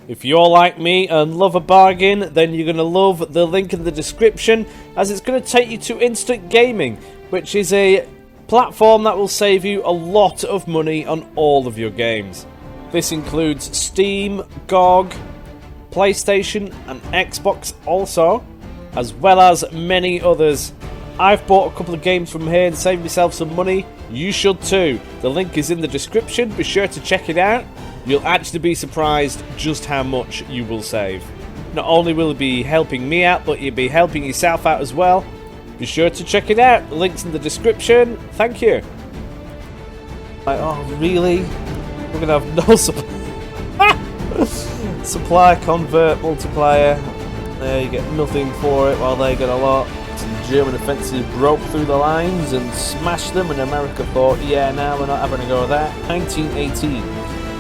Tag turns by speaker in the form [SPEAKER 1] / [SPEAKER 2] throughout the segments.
[SPEAKER 1] If you're like me and love a bargain, then you're going to love the link in the description, as it's going to take you to Instant Gaming, which is a platform that will save you a lot of money on all of your games. This includes Steam, GOG, PlayStation and Xbox also, as well as many others. I've bought a couple of games from here and saved myself some money. You should too. The link is in the description. Be sure to check it out. You'll actually be surprised just how much you will save. Not only will it be helping me out, but you'll be helping yourself out as well. Be sure to check it out. The link's in the description. Thank you. Like, oh, really? We're going to have no supply convert multiplier. There, you get nothing for it, while they get a lot. Some German offensive broke through the lines and smashed them, and America thought, yeah, now we're not having a go at that. 1918.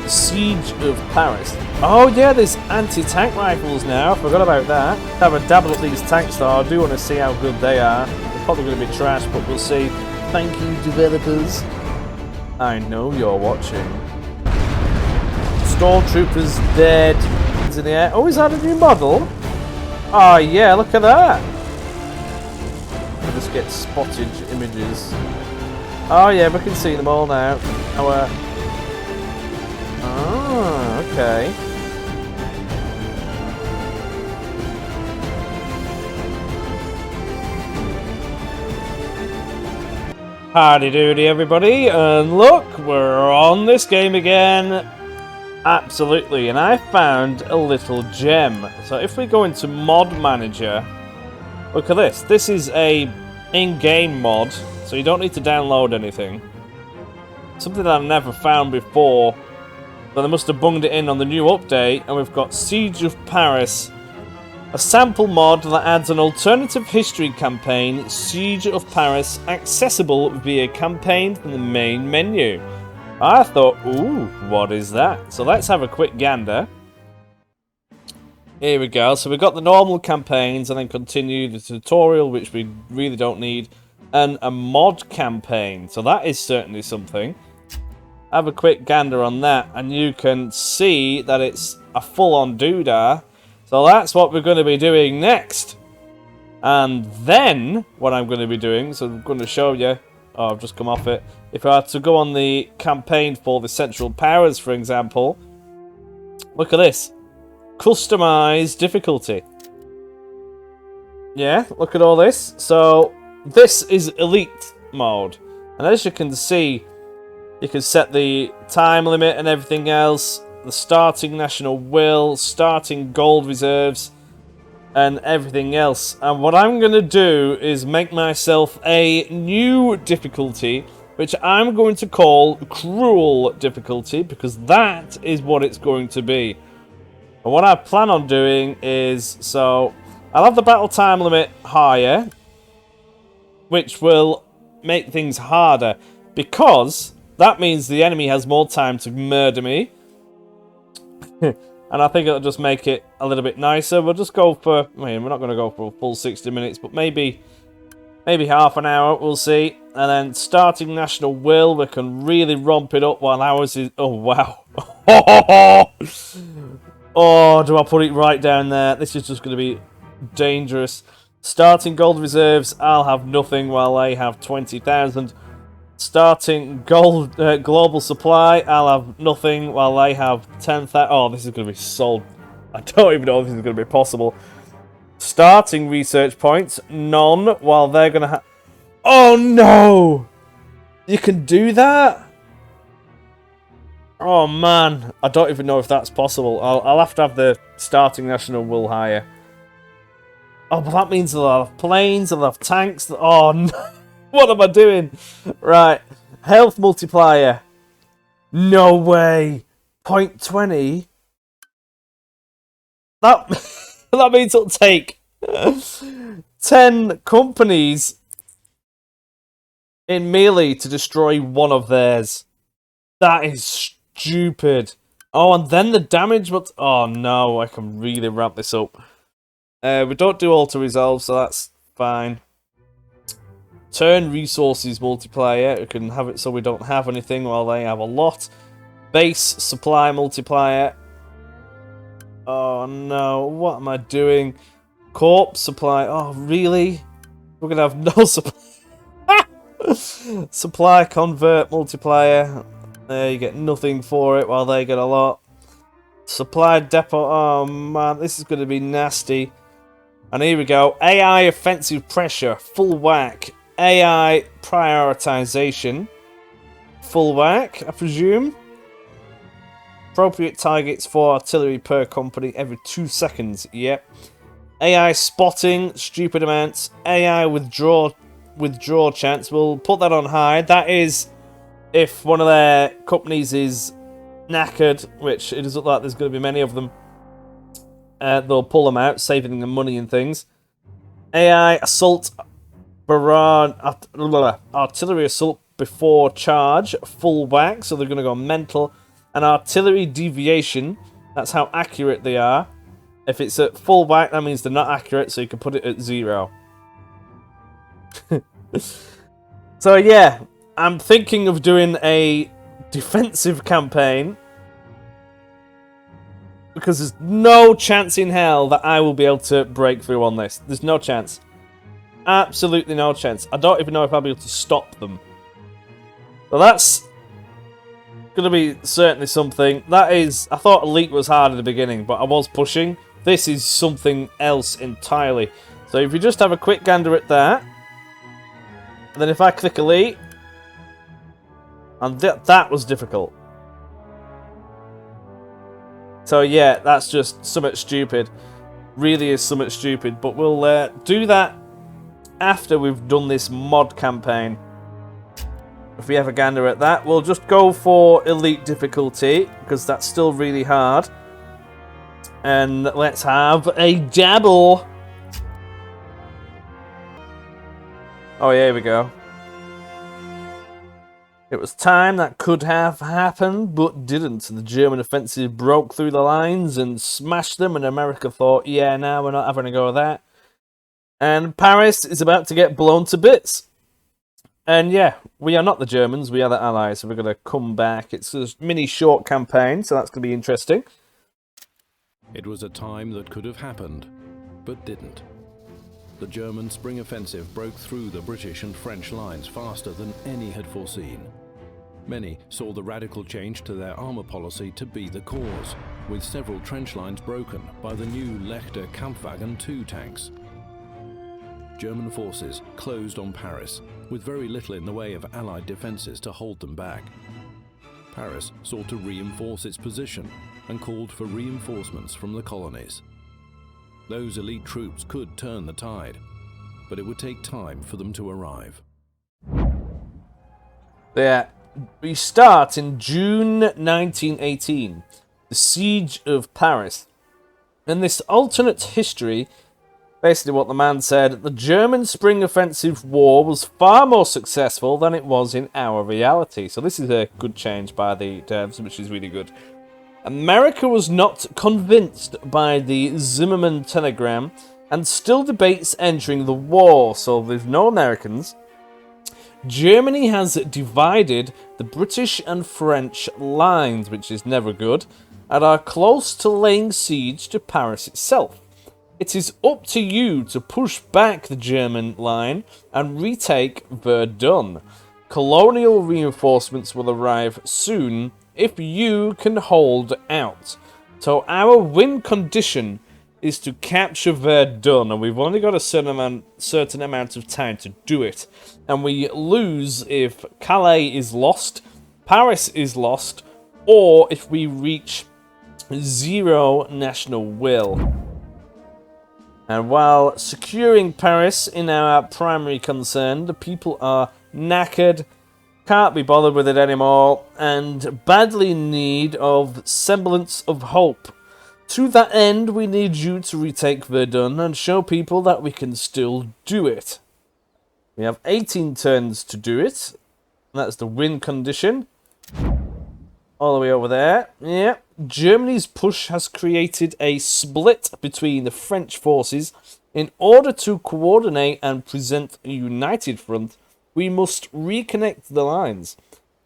[SPEAKER 1] Siege of Paris. Oh yeah, there's anti-tank rifles now. I forgot about that. Have a dabble at these tanks though. I do want to see how good they are. They're probably going to be trash, but we'll see. Thank you, developers. I know you're watching. Stormtroopers dead. He's in the air. Oh, is that a new model? Oh yeah, look at that. I just get spotted images. Oh yeah, we can see them all now. Oh, okay. Howdy doody everybody, and look, we're on this game again. Absolutely, and I found a little gem. So if we go into Mod Manager, look at this. This is a in-game mod, so you don't need to download anything. Something that I've never found before. So they must have bunged it in on the new update, and we've got Siege of Paris, a sample mod that adds an alternative history campaign, Siege of Paris, accessible via campaign from the main menu. I thought, ooh, what is that? So let's have a quick gander. Here we go. So we've got the normal campaigns, and then continue the tutorial, which we really don't need, and a mod campaign. So that is certainly something. Have a quick gander on that, and you can see that it's a full-on doodah. So that's what we're going to be doing next. And then, what I'm going to be doing, so I'm going to show you. Oh, I've just come off it. If I had to go on the campaign for the Central Powers, for example, look at this. Customize difficulty. Yeah, look at all this. So, this is Elite mode. And as you can see, you can set the time limit and everything else, the starting national will, starting gold reserves, and everything else. And what I'm going to do is make myself a new difficulty, which I'm going to call Cruel difficulty, because that is what it's going to be. And what I plan on doing is, so I'll have the battle time limit higher, which will make things harder, because that means the enemy has more time to murder me. And I think it'll just make it a little bit nicer. We'll just go for, I mean, we're not going to go for a full 60 minutes, but maybe half an hour, we'll see. And then starting national will, we can really romp it up while ours is, oh wow. Oh, do I put it right down there? This is just going to be dangerous. Starting gold reserves, I'll have nothing while they have 20,000. Starting gold global supply, I'll have nothing while they have 10,000. Oh, this is going to be sold. I don't even know if this is going to be possible. Starting research points, none, while they're going to have... Oh, no! You can do that? Oh, man. I don't even know if that's possible. I'll have to have the starting national will higher. Oh, but that means they'll have planes, they'll have tanks. Oh, no. What am I doing? Right. Health multiplier. No way. 0.20? That means it'll take 10 companies in melee to destroy one of theirs. That is stupid. Oh, and then the damage, but oh no, I can really ramp this up. We don't do auto-resolve, so that's fine. Turn resources multiplier. We can have it so we don't have anything while they have a lot. Base supply multiplier. Oh no, what am I doing? Corpse supply. Oh, really? We're gonna have no supply. Supply, convert, multiplier. There, you get nothing for it while they get a lot. Supply depot. Oh man, this is gonna be nasty. And here we go. AI offensive pressure. Full whack. AI prioritization. Full whack, I presume. Appropriate targets for artillery per company every 2 seconds. Yep. AI spotting, stupid amounts. AI withdraw chance. We'll put that on high. That is if one of their companies is knackered, which it doesn't look like there's going to be many of them. They'll pull them out, saving them money and things. AI assault artillery assault before charge, full whack, so they're going to go mental. And artillery deviation, that's how accurate they are. If it's at full whack, that means they're not accurate, so you can put it at 0. So yeah, I'm thinking of doing a defensive campaign, because there's no chance in hell that I will be able to break through on this. There's no chance. Absolutely no chance. I don't even know if I'll be able to stop them. Well, that's going to be certainly something. That is, I thought Elite was hard at the beginning, but I was pushing. This is something else entirely. So if you just have a quick gander at that, and then if I click Elite, and that was difficult. So yeah, that's just something stupid. Really is something stupid. But we'll do that after we've done this mod campaign. If we have a gander at that, we'll just go for Elite difficulty, because that's still really hard. And let's have a dabble. Oh, yeah, here we go. It was time that could have happened, but didn't. The German offensive broke through the lines and smashed them, and America thought, yeah, now we're not having a go at that. And Paris is about to get blown to bits. And yeah, we are not the Germans, we are the Allies, so we're going to come back. It's a mini short campaign, so that's going to be interesting.
[SPEAKER 2] It was a time that could have happened, but didn't. The German spring offensive broke through the British and French lines faster than any had foreseen. Many saw the radical change to their armour policy to be the cause, with several trench lines broken by the new Lechter Kampfwagen II tanks. German forces closed on Paris, with very little in the way of Allied defences to hold them back. Paris sought to reinforce its position and called for reinforcements from the colonies. Those elite troops could turn the tide, but it would take time for them to arrive.
[SPEAKER 1] Yeah, we start in June 1918, the Siege of Paris. In this alternate history, basically what the man said, the German Spring Offensive War was far more successful than it was in our reality. So this is a good change by the devs, which is really good. America was not convinced by the Zimmerman telegram and still debates entering the war, so there's no Americans. Germany has divided the British and French lines, which is never good, and are close to laying siege to Paris itself. It is up to you to push back the German line and retake Verdun. Colonial reinforcements will arrive soon if you can hold out. So our win condition is to capture Verdun, and we've only got a certain amount of time to do it. And we lose if Calais is lost, Paris is lost, or if we reach 0 national will. And while securing Paris in our primary concern, the people are knackered, can't be bothered with it anymore, and badly in need of semblance of hope. To that end, we need you to retake Verdun and show people that we can still do it. We have 18 turns to do it. That's the win condition. All the way over there. Yeah. Germany's push has created a split between the French forces. In order to coordinate and present a united front, we must reconnect the lines.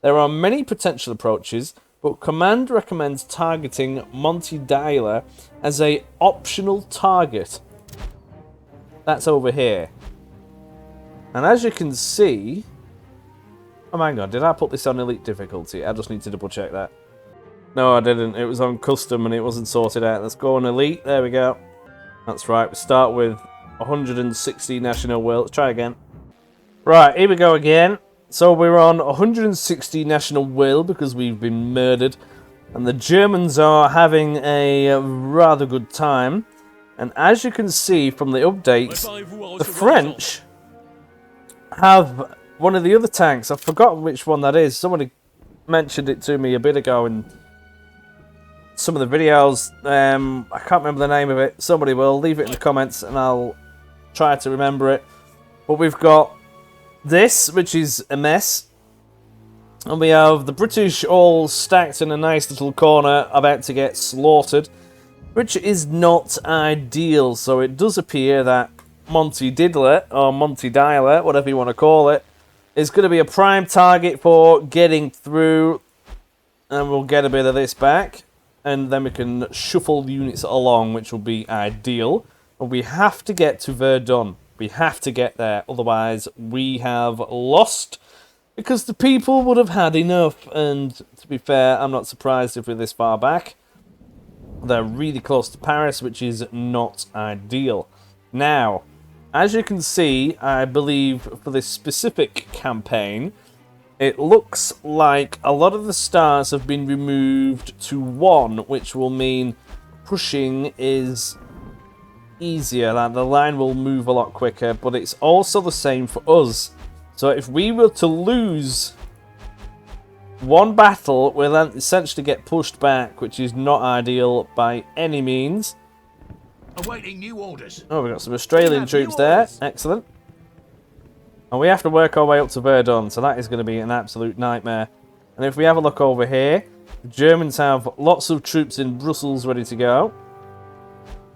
[SPEAKER 1] There are many potential approaches, but command recommends targeting MoisTea as a optional target. That's over here. And as you can see... Oh, hang on, did I put this on elite difficulty? I just need to double check that. No, I didn't. It was on custom and it wasn't sorted out. Let's go on elite. There we go. That's right. We start with 160 national will. Let's try again. Right, here we go again. So we're on 160 national will because we've been murdered. And the Germans are having a rather good time. And as you can see from the updates, the French have one of the other tanks. I've forgotten which one that is. Somebody mentioned it to me a bit ago in some of the videos. I can't remember the name of it. Somebody will. Leave it in the comments and I'll try to remember it. But we've got this, which is a mess. And we have the British all stacked in a nice little corner about to get slaughtered, which is not ideal. So it does appear that MoisTea, or MoisTea, whatever you want to call it, is going to be a prime target for getting through. And we'll get a bit of this back. And then we can shuffle units along, which will be ideal. But we have to get to Verdun. We have to get there. Otherwise, we have lost. Because the people would have had enough. And to be fair, I'm not surprised if we're this far back. They're really close to Paris, which is not ideal. Now, as you can see, I believe for this specific campaign, it looks like a lot of the stars have been removed to 1, which will mean pushing is easier. Like the line will move a lot quicker, but it's also the same for us. So if we were to lose one battle, we'll then essentially get pushed back, which is not ideal by any means.
[SPEAKER 3] Awaiting new orders.
[SPEAKER 1] Oh, we've got some Australian troops there. Excellent. And we have to work our way up to Verdun, so that is going to be an absolute nightmare. And if we have a look over here, the Germans have lots of troops in Brussels ready to go.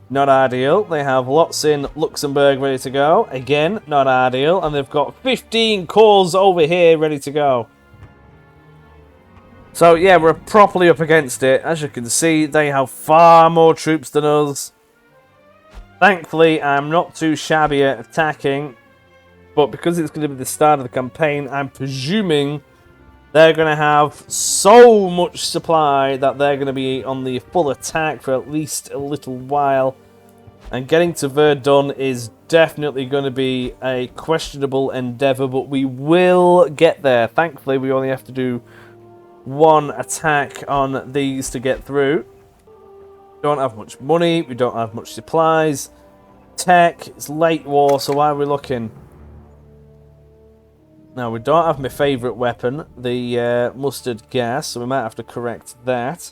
[SPEAKER 1] Not ideal. They have lots in Luxembourg ready to go. Again, not ideal. And they've got 15 corps over here ready to go. So, yeah, we're properly up against it. As you can see, they have far more troops than us. Thankfully, I'm not too shabby at attacking. But because it's going to be the start of the campaign, I'm presuming they're going to have so much supply that they're going to be on the full attack for at least a little while. And getting to Verdun is definitely going to be a questionable endeavour, but we will get there. Thankfully, we only have to do one attack on these to get through. We don't have much money, we don't have much supplies. Tech, it's late war, so why are we looking? Now, we don't have my favourite weapon, the mustard gas, so we might have to correct that.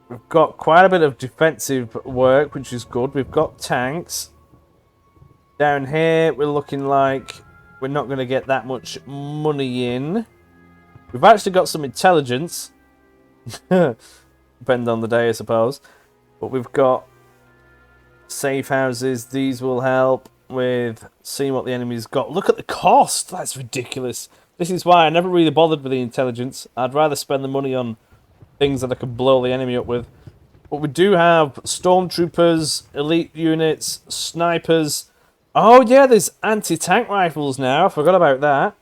[SPEAKER 1] We've got quite a bit of defensive work, which is good. We've got tanks. Down here, we're looking like we're not going to get that much money in. We've actually got some intelligence. Depends on the day, I suppose. But we've got safe houses. These will help with seeing what the enemy's got. Look at the cost. That's ridiculous. This is why I never really bothered with the intelligence. I'd rather spend the money on things that I could blow the enemy up with. But we do have stormtroopers, elite units, snipers. Oh yeah, there's anti-tank rifles now. I forgot about that.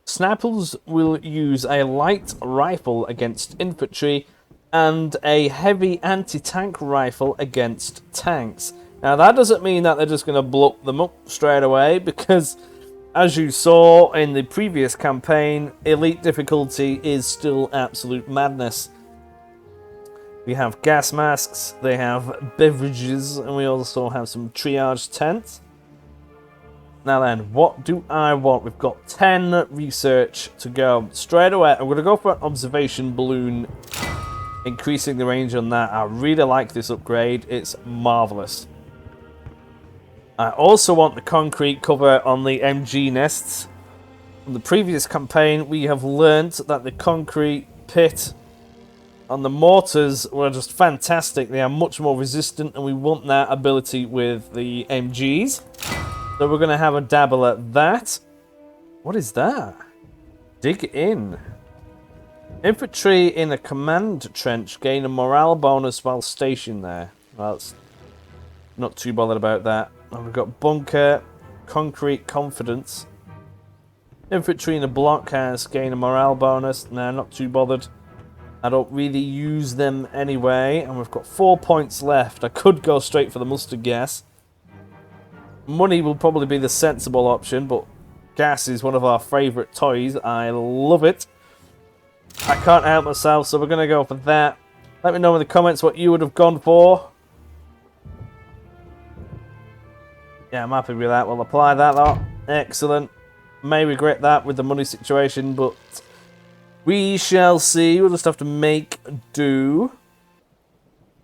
[SPEAKER 1] Snipers will use a light rifle against infantry and a heavy anti-tank rifle against tanks. Now, that doesn't mean that they're just going to blow them up straight away, because as you saw in the previous campaign, elite difficulty is still absolute madness. We have gas masks, they have beverages, and we also have some triage tents. Now then, what do I want? We've got 10 research to go. Straight away, I'm going to go for an observation balloon, increasing the range on that. I really like this upgrade, it's marvellous. I also want the concrete cover on the MG nests. From the previous campaign, we have learnt that the concrete pit on the mortars were just fantastic. They are much more resistant, and we want that ability with the MGs. So we're going to have a dabble at that. What is that? Dig in. Infantry in a command trench gain a morale bonus while stationed there. Well, that's not too bothered about that. And we've got bunker, concrete confidence. Infantry in a blockhouse gain a morale bonus. Nah, not too bothered. I don't really use them anyway. And we've got 4 points left. I could go straight for the mustard gas. Money will probably be the sensible option, but gas is one of our favourite toys. I love it. I can't help myself, so we're going to go for that. Let me know in the comments what you would have gone for. Yeah, I'm happy with that. We'll apply that lot. Excellent. May regret that with the money situation, but we shall see. We'll just have to make do.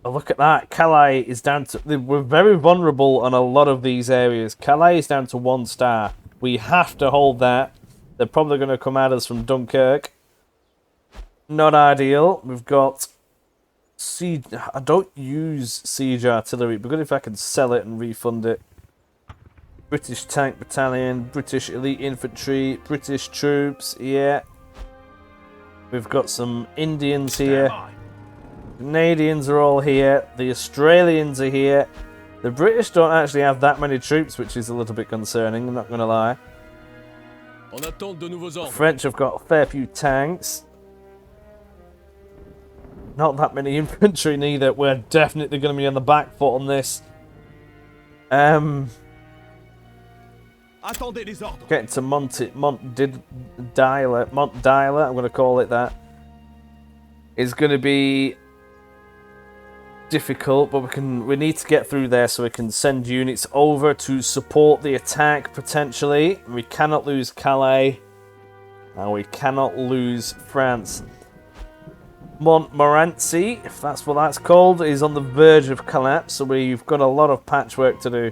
[SPEAKER 1] Oh, look at that. Calais is down to... We're very vulnerable on a lot of these areas. Calais is down to 1 star. We have to hold that. They're probably going to come at us from Dunkirk. Not ideal. We've got siege. I don't use siege artillery. It'd be good if I could sell it and refund it. British tank battalion, British elite infantry, British troops. Yeah. We've got some Indians here. Canadians are all here. The Australians are here. The British don't actually have that many troops, which is a little bit concerning. I'm not going to lie. The French have got a fair few tanks. Not that many infantry neither. We're definitely going to be on the back foot on this. Getting to Montdiler, I'm going to call it that, is going to be difficult, but we need to get through there so we can send units over to support the attack potentially. We cannot lose Calais, and we cannot lose France. Montmorency, if that's what that's called, is on the verge of collapse, so we've got a lot of patchwork to do.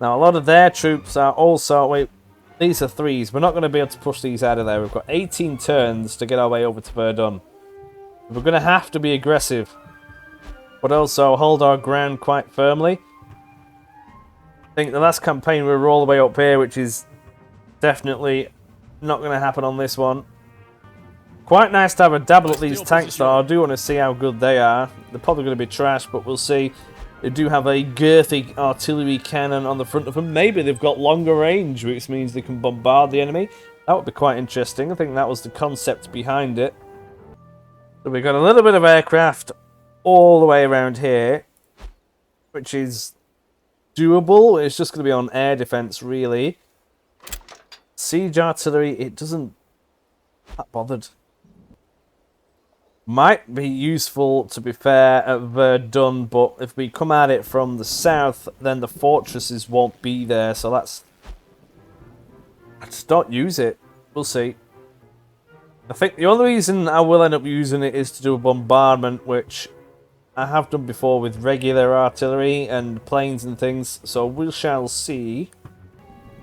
[SPEAKER 1] Now, a lot of their troops are also... Wait, these are 3s. We're not going to be able to push these out of there. We've got 18 turns to get our way over to Verdun. We're going to have to be aggressive, but also hold our ground quite firmly. I think the last campaign we were all the way up here, which is definitely not going to happen on this one. Quite nice to have a dabble at these tanks, though. I do want to see how good they are. They're probably going to be trash, but we'll see. They do have a girthy artillery cannon on the front of them. Maybe they've got longer range, which means they can bombard the enemy. That would be quite interesting. I think that was the concept behind it. So we've got a little bit of aircraft all the way around here, which is doable. It's just going to be on air defense, really. Siege artillery, it doesn't... Not bothered. Might be useful, to be fair, at Verdun, but if we come at it from the south, then the fortresses won't be there, so that's... I just don't use it. We'll see. I think the only reason I will end up using it is to do a bombardment, which I have done before with regular artillery and planes and things, so we shall see.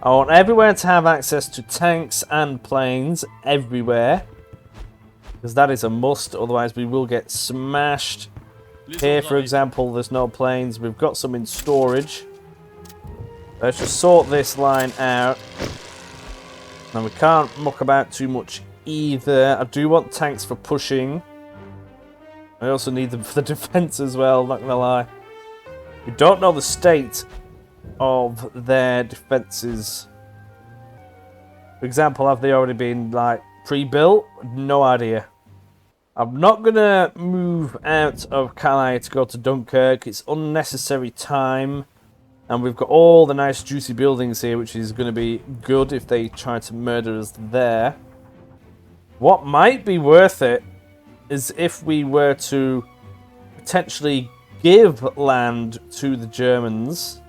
[SPEAKER 1] I want everywhere to have access to tanks and planes, everywhere. Because that is a must, otherwise we will get smashed. Here, for example, there's no planes. We've got some in storage. Let's just sort this line out. Now, we can't muck about too much either. I do want tanks for pushing. I also need them for the defense as well, not going to lie. We don't know the state of their defenses. For example, have they already been, like, pre-built? No idea. I'm not going to move out of Calais to go to Dunkirk. It's unnecessary time. And we've got all the nice juicy buildings here, which is going to be good if they try to murder us there. What might be worth it is if we were to potentially give land to the Germans,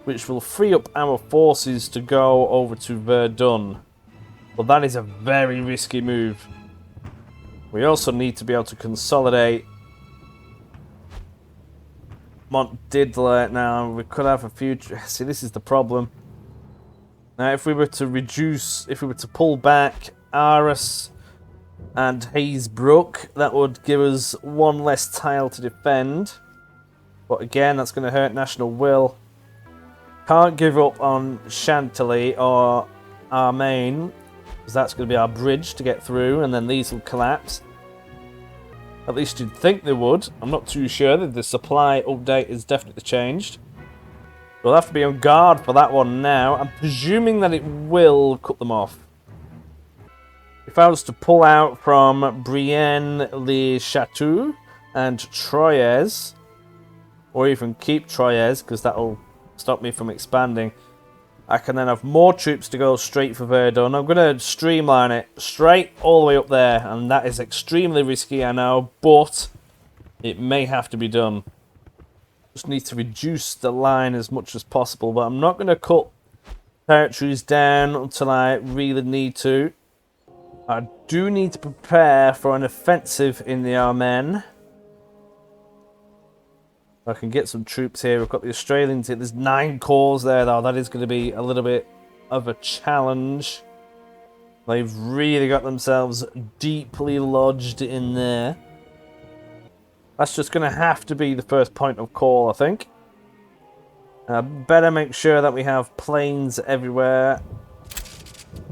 [SPEAKER 1] which will free up our forces to go over to Verdun. But that is a very risky move. We also need to be able to consolidate Montdiler. Now, we could have a few... See, this is the problem. Now, if we were to reduce... If we were to pull back Arras and Hazebrook, that would give us one less tile to defend. But again, that's going to hurt national will. Can't give up on Chantilly or Armain. because that's going to be our bridge to get through, and then these will collapse. At least you'd think they would. I'm not too sure. The supply update is definitely changed. We'll have to be on guard for that one now. I'm presuming that it will cut them off. If I was to pull out from Brienne-le-Château and Troyes, or even keep Troyes, because that'll stop me from expanding, I can then have more troops to go straight for Verdun. I'm going to streamline it straight all the way up there, and that is extremely risky, I know, but it may have to be done. Just need to reduce the line as much as possible, but I'm not going to cut territories down until I really need to. I do need to prepare for an offensive in the Armennes. I can get some troops here. We've got the Australians here. There's 9 corps there, though. That is going to be a little bit of a challenge. They've really got themselves deeply lodged in there. That's just going to have to be the first point of call, I think. Better make sure that we have planes everywhere.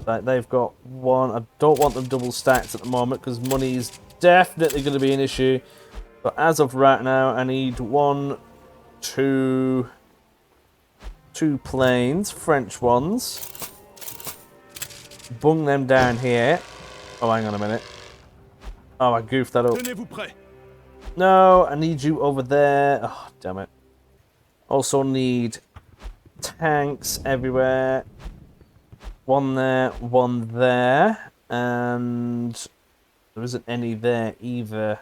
[SPEAKER 1] Like they've got one. I don't want them double stacked at the moment because money is definitely going to be an issue. But as of right now, I need 1, 2 planes, French ones. Bung them down here. Oh, hang on a minute. Oh, I goofed that up. No, I need you over there. Oh, damn it. Also need tanks everywhere. 1 there, 1 there. And there isn't any there either.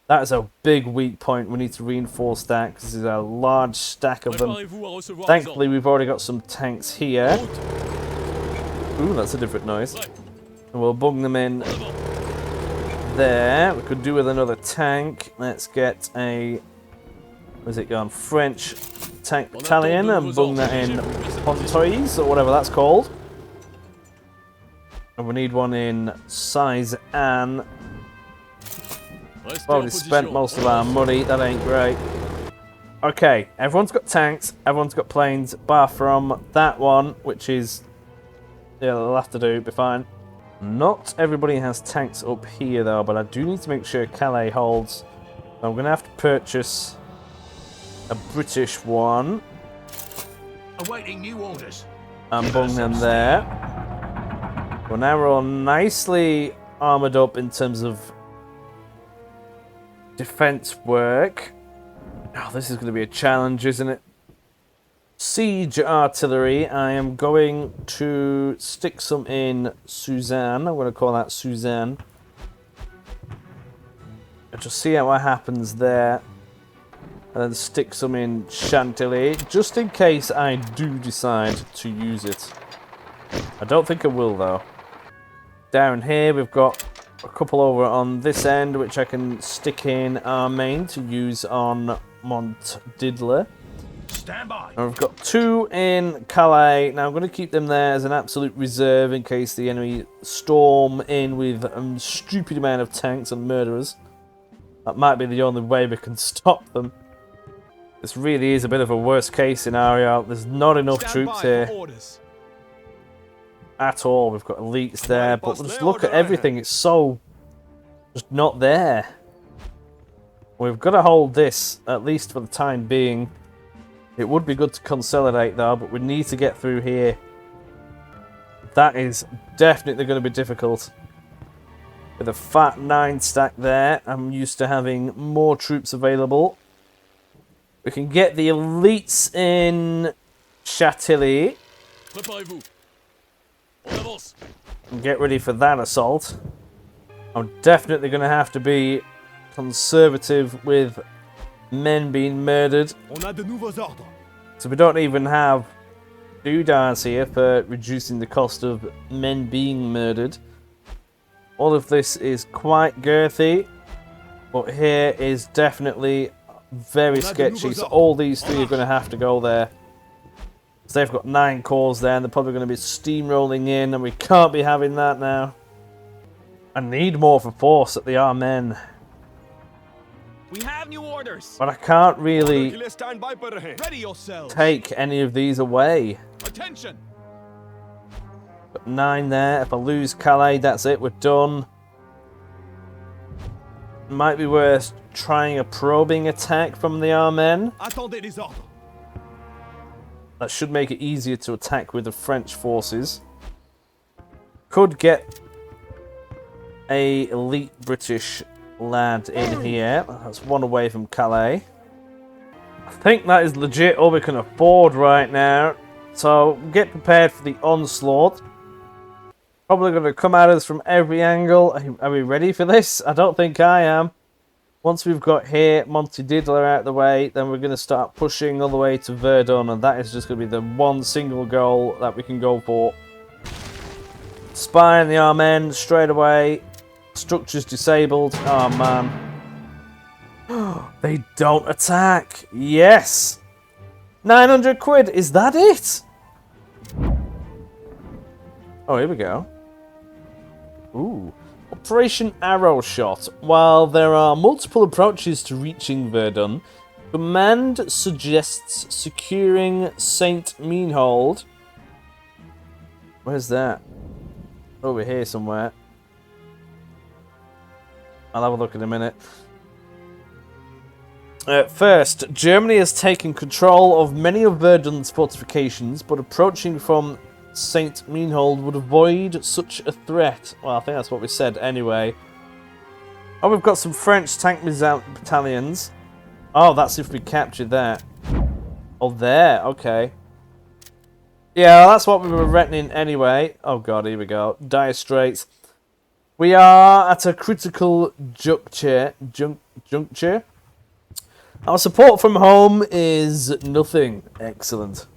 [SPEAKER 1] That is a big weak point. We need to reinforce that because there's a large stack of them. Thankfully, we've already got some tanks here. Ooh, that's a different noise. And we'll bung them in there. We could do with another tank. Let's get a... Where's it gone? French tank battalion and bung that in Pontoise or whatever that's called. And we need one in Size-Anne. We've already spent most of our money. That ain't great. Okay, everyone's got tanks. Everyone's got planes. Bar from that one, which is... Yeah, they'll have to do. Be fine. Not everybody has tanks up here, though, but I do need to make sure Calais holds. So I'm going to have to purchase a British one.
[SPEAKER 3] Awaiting new orders.
[SPEAKER 1] And bung them there. Well, now we're all nicely armoured up in terms of defense work. Oh, this is going to be a challenge, isn't it? Siege artillery. I am going to stick some in Suzanne. I'm going to call that Suzanne. And just see what happens there. And then stick some in Chantilly, just in case I do decide to use it. I don't think I will, though. Down here, we've got a couple over on this end, which I can stick in our main to use on Montdidier.
[SPEAKER 3] Stand by.
[SPEAKER 1] And we've got 2 in Calais. Now I'm going to keep them there as an absolute reserve in case the enemy storm in with a stupid amount of tanks and murderers. That might be the only way we can stop them. This really is a bit of a worst case scenario. There's not enough troops here at all. We've got elites there, but just look at everything. It's so just not there. We've got to hold this, at least for the time being. It would be good to consolidate, though, but we need to get through here. That is definitely going to be difficult. With a fat 9 stack there, I'm used to having more troops available. We can get the elites in Chantilly. And get ready for that assault. I'm definitely going to have to be conservative with men being murdered. So we don't even have doodars here for reducing the cost of men being murdered. All of this is quite girthy, but here is definitely very sketchy. So all these 3 are going to have to go there. So they've got 9 corps there, and they're probably going to be steamrolling in, and we can't be having that now. I need more for force at the Armennes.
[SPEAKER 4] We have new orders.
[SPEAKER 1] But I can't really take any of these away.
[SPEAKER 4] Attention.
[SPEAKER 1] 9 there. If I lose Calais, that's it. We're done. Might be worth trying a probing attack from the Armen.
[SPEAKER 4] Attendez les ordres.
[SPEAKER 1] That should make it easier to attack with the French forces. Could get a elite British lad in here. That's one away from Calais. I think that is legit all we can afford right now. So get prepared for the onslaught. Probably going to come at us from every angle. Are we ready for this? I don't think I am. Once we've got here, Monty Diddler out of the way, then we're going to start pushing all the way to Verdun, and that is just going to be the one single goal that we can go for. Spy on the Armen straight away. Structures disabled. Oh, man. They don't attack. Yes. 900 quid. Is that it? Oh, here we go. Ooh. Operation Arrow Shot. While there are multiple approaches to reaching Verdun, command suggests securing St. Meanhold. Where's that? Over here somewhere. I'll have a look in a minute. First, Germany has taken control of many of Verdun's fortifications, but approaching from St. Meanhold would avoid such a threat. Well, I think that's what we said anyway. Oh, we've got some French tank battalions. Oh, that's if we captured that. Oh, there. Okay. Yeah, that's what we were reckoning anyway. Oh, God, here we go. Dire Straits. We are at a critical juncture. Our support from home is nothing. Excellent.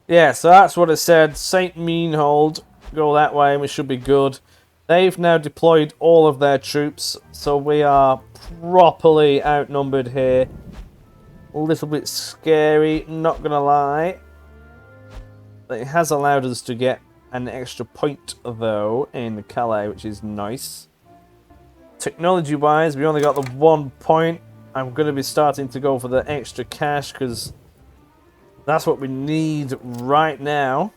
[SPEAKER 1] Yeah, so that's what it said. St. Meanhold. Go that way and we should be good. They've now deployed all of their troops, so we are properly outnumbered here. A little bit scary, not gonna lie. But it has allowed us to get an extra point, though, in Calais, which is nice. Technology-wise, we only got the 1 point. I'm going to be starting to go for the extra cash, because that's what we need right now.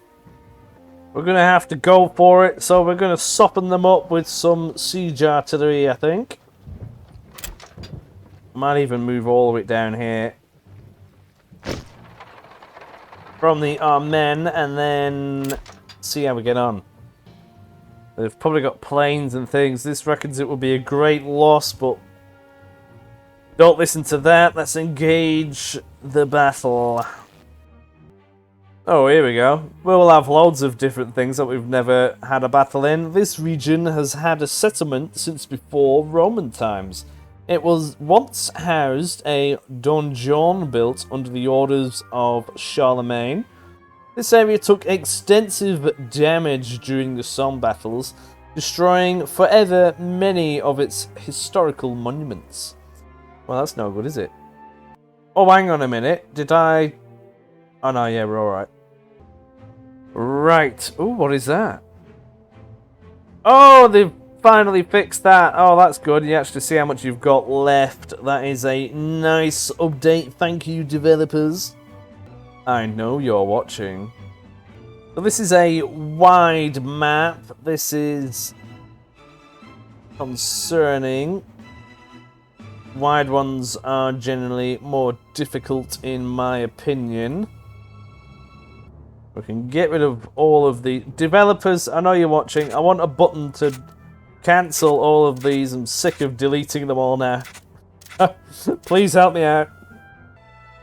[SPEAKER 1] We're going to have to go for it, so we're going to soften them up with some siege artillery, I think. Might even move all the way down here. From the Armen, and then see how we get on. They've probably got planes and things. This reckons it will be a great loss, but don't listen to that. Let's engage the battle. Oh, here we go. We'll have loads of different things that we've never had a battle in. This region has had a settlement since before Roman times. It was once housed a donjon built under the orders of Charlemagne. This area took extensive damage during the Somme battles, destroying forever many of its historical monuments. Well, that's no good, is it? Oh, hang on a minute. Did I... Oh, no, yeah, we're alright. Right. Oh, what is that? Oh, they've finally fixed that. Oh, that's good. You actually see how much you've got left. That is a nice update. Thank you, developers. I know you're watching. So this is a wide map. This is concerning. Wide ones are generally more difficult in my opinion. We can get rid of all of the developers. I know you're watching. I want a button to cancel all of these. I'm sick of deleting them all now. Please help me out.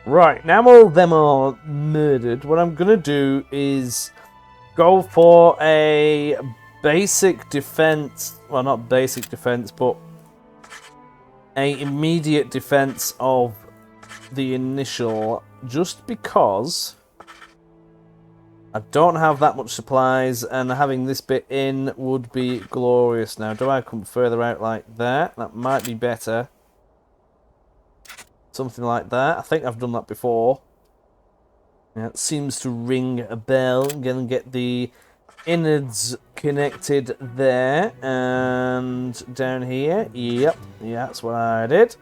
[SPEAKER 1] Right, now all of them are murdered. What I'm going to do is go for a basic defense. Well, not basic defense, but a immediate defense of the initial. Just because I don't have that much supplies, and having this bit in would be glorious. Now, do I come further out like that? That might be better. Something like that. I think I've done that before. Yeah, it seems to ring a bell. I'm going to get the innards connected there. And down here. Yep. Yeah, that's what I did.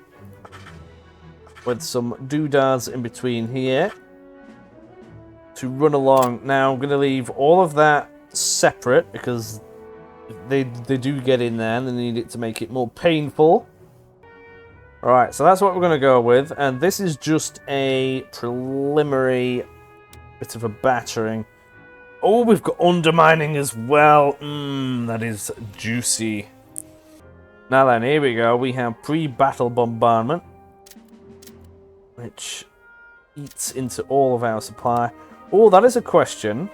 [SPEAKER 1] With some doodads in between here. To run along. Now, I'm going to leave all of that separate because they do get in there and they need it to make it more painful. Alright, so that's what we're going to go with, and this is just a preliminary bit of a battering. Oh, we've got undermining as well. That is juicy. Now then, here we go. We have pre-battle bombardment, which eats into all of our supply. Oh, that is a question.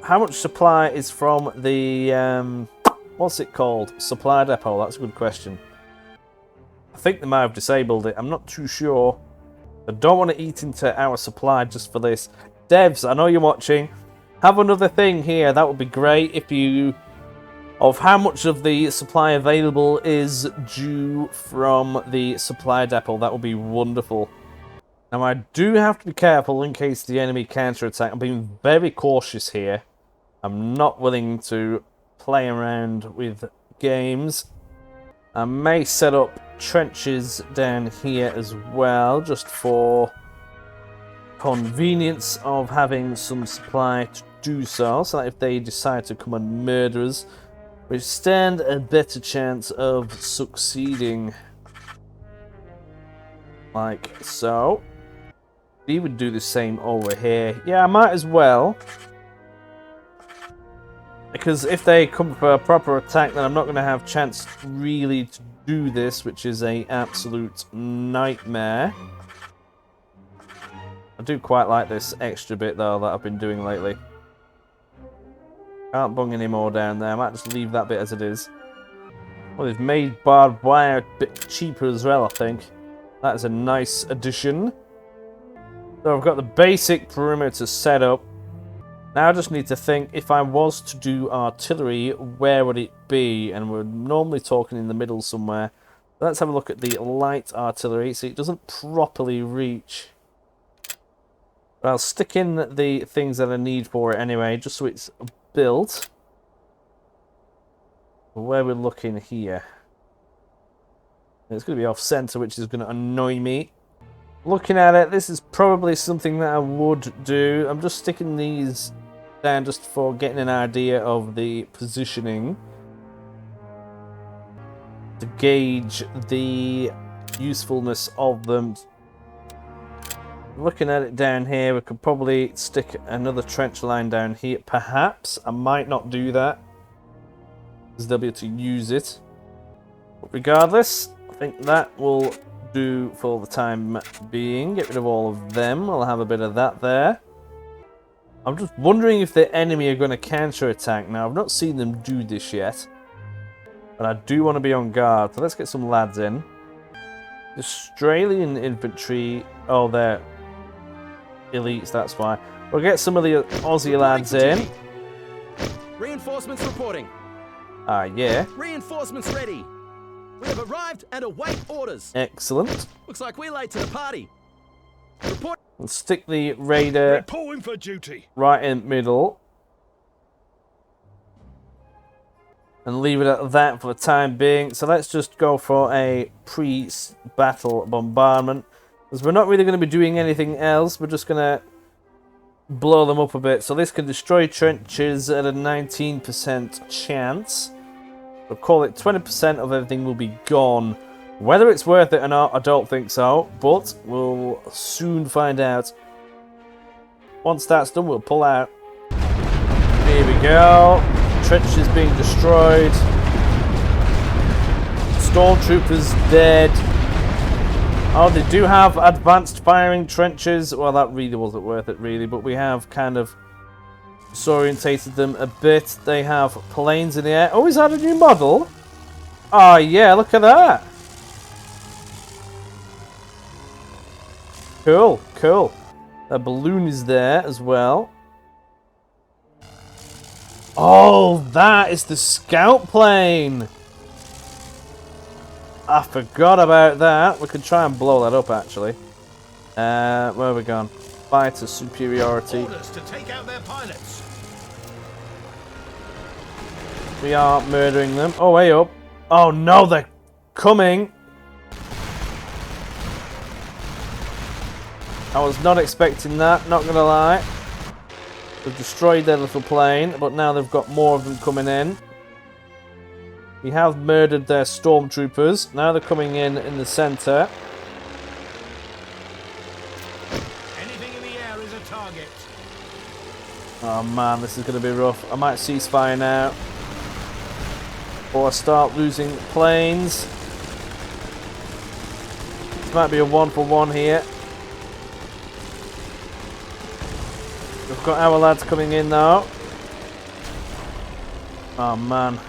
[SPEAKER 1] How much supply is from the, what's it called? Supply depot. That's a good question. I think they might have disabled it. I'm not too sure. I don't want to eat into our supply just for this. Devs, I know you're watching. Have another thing here. That would be great if you... Of how much of the supply available is due from the supply depot. That would be wonderful. Now, I do have to be careful in case the enemy counterattack. I'm being very cautious here. I'm not willing to play around with games. I may set up trenches down here as well, just for convenience of having some supply to do so that if they decide to come and murder us, we stand a better chance of succeeding. Like so. We would do the same over here. Yeah, I might as well. Because if they come for a proper attack, then I'm not going to have a chance really to do this, which is an absolute nightmare. I do quite like this extra bit, though, that I've been doing lately. Can't bung any more down there. I might just leave that bit as it is. Well, they've made barbed wire a bit cheaper as well, I think. That is a nice addition. So I've got the basic perimeter set up. Now I just need to think, if I was to do artillery, where would it be? And we're normally talking in the middle somewhere. Let's have a look at the light artillery. See, it doesn't properly reach. But I'll stick in the things that I need for it anyway, just so it's built. Where we're looking here. It's going to be off center, which is going to annoy me. Looking at it, this is probably something that I would do. I'm just sticking these down just for getting an idea of the positioning. To gauge the usefulness of them. Looking at it down here, we could probably stick another trench line down here. Perhaps. I might not do that, because they'll be able to use it. But regardless, I think that will do for the time being. Get rid of all of them. I'll have a bit of that there. I'm just wondering if the enemy are going to counter-attack. Now, I've not seen them do this yet, but I do want to be on guard. So let's get some lads in. Australian infantry. Oh, they're elites, that's why. We'll get some of the Aussie lads in.
[SPEAKER 5] Reinforcements reporting.
[SPEAKER 1] Yeah.
[SPEAKER 5] Reinforcements ready. We have arrived and await orders.
[SPEAKER 1] Excellent.
[SPEAKER 5] Looks like we're late to the party. Report.
[SPEAKER 1] We'll stick the raider
[SPEAKER 3] Reporting for duty.
[SPEAKER 1] right in the middle. And leave it at that for the time being. So let's just go for a pre-battle bombardment. Because we're not really going to be doing anything else. We're just going to blow them up a bit. So this can destroy trenches at a 19% chance. We'll call it 20% of everything will be gone. Whether it's worth it or not, I don't think so. But we'll soon find out. Once that's done, we'll pull out. Here we go. Trenches being destroyed. Stormtroopers dead. Oh, they do have advanced firing trenches. Well, that really wasn't worth it, really. But we have kind of disorientated them a bit. They have planes in the air. Oh, is that a new model? Oh, yeah, look at that. Cool, cool. A balloon is there as well. Oh, that is the scout plane. I forgot about that. We could try and blow that up, actually. Where have we gone? Fighter superiority.
[SPEAKER 3] Orders to take out their pilots.
[SPEAKER 1] We are murdering them. Oh, way up. Oh, no, they're coming. I was not expecting that, not gonna lie. They've destroyed their little plane, but now they've got more of them coming in. We have murdered their stormtroopers. Now they're coming in the centre.
[SPEAKER 3] Anything in the air is a target.
[SPEAKER 1] Oh man, this is going to be rough. I might ceasefire now. Or I start losing planes. This might be a 1-for-1 here. We've got our lads coming in now. Oh man.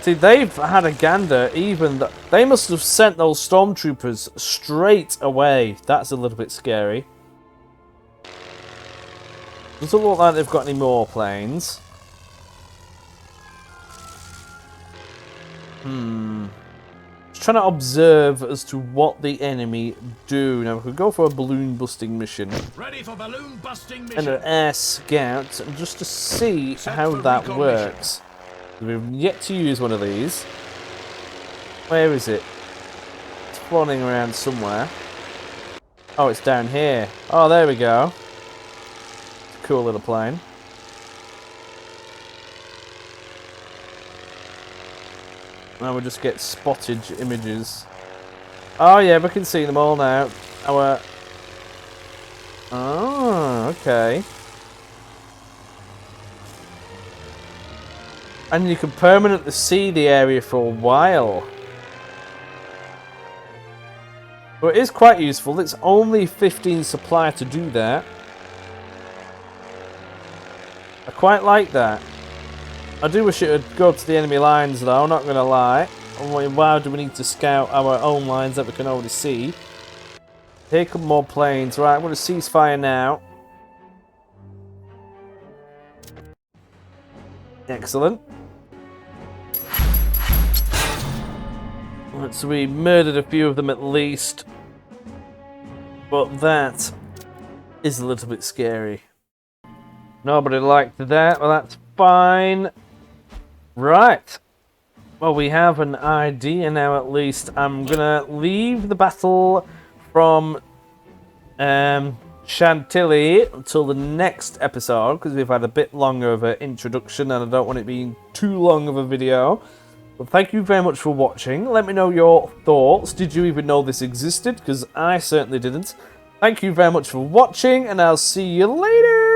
[SPEAKER 1] See, they've had a gander, they must have sent those stormtroopers straight away. That's a little bit scary. Doesn't look like they've got any more planes. Just trying to observe as to what the enemy do. Now, we could go for a balloon busting mission.
[SPEAKER 3] Ready for balloon busting
[SPEAKER 1] And
[SPEAKER 3] mission.
[SPEAKER 1] an air scout, just to see
[SPEAKER 3] Set
[SPEAKER 1] how
[SPEAKER 3] for
[SPEAKER 1] that
[SPEAKER 3] recon
[SPEAKER 1] works. We've yet to use one of these. Where is it? It's flying around somewhere. Oh, it's down here. Oh, there we go. Cool little plane. Now we just get spottage images. Oh yeah, we can see them all now. Oh, okay. And you can permanently see the area for a while. But it is quite useful. It's only 15 supply to do that. I quite like that. I do wish it would go to the enemy lines though, not gonna lie. Why do we need to scout our own lines that we can already see? Here come more planes. Right, I'm gonna ceasefire now. Excellent. Right, so we murdered a few of them at least. But that is a little bit scary. Nobody liked that, well that's fine. Right. Well, we have an idea now at least. I'm gonna leave the battle from Chantilly until the next episode, because we've had a bit longer of an introduction and I don't want it being too long of a video. But thank you very much for watching. Let me know your thoughts. Did you even know this existed? Because I certainly didn't. Thank you very much for watching, and I'll see you later.